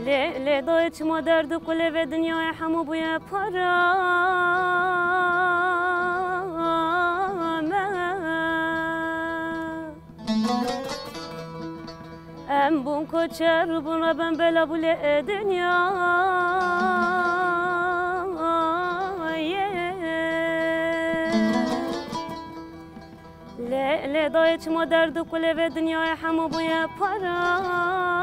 لی دای چما درد و کله و دنیای همو بوی پرا ام بون کوچر بون ربن بلا بوله دنیا لی دای چما درد و کله و دنیای همو بوی پرا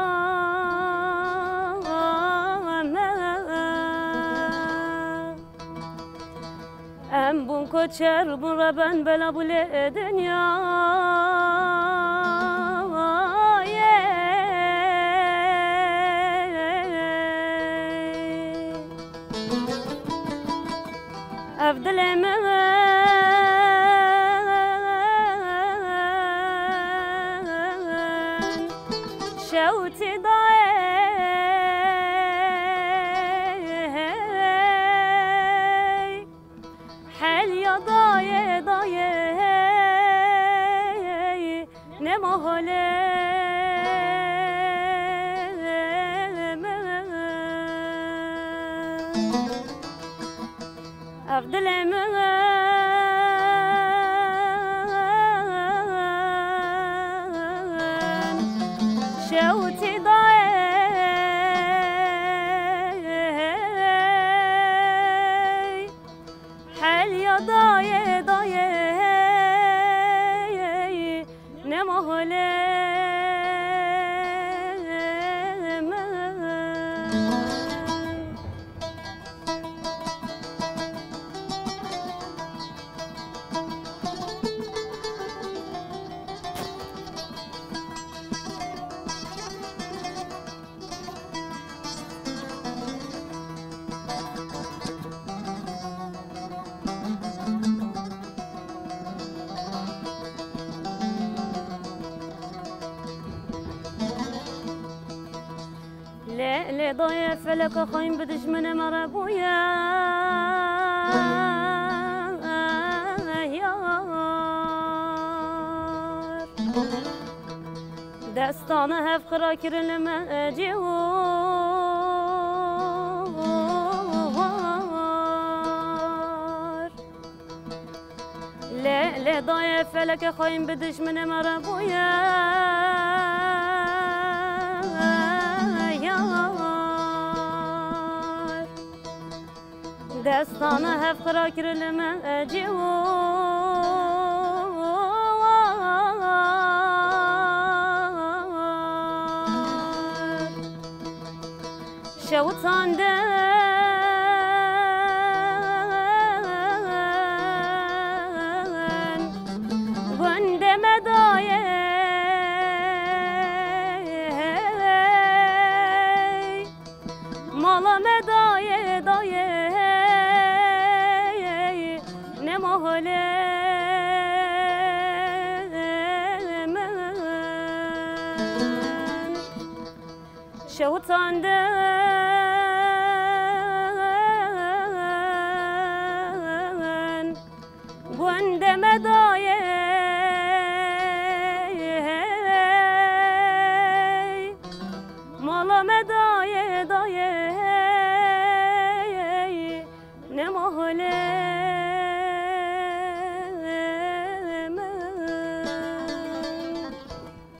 ام بون کوچر بون ربن بلا بوله دنیا افضل من شوتي ضايع حل يا ضايع نمهله أفضل من شوتي ضايع حل يا ضايع نمهله لی ضايع فلك خاين بدش من مربويا يار دستانه هف خرا كرل ما جوار لی ضايع فلك خاين بدش من مربويا دستانه هف خرا كرل ما جوار شوطان دن گند مدايه مالا مدايه نمهله من شوطان دن گند مدايه مالا مدايه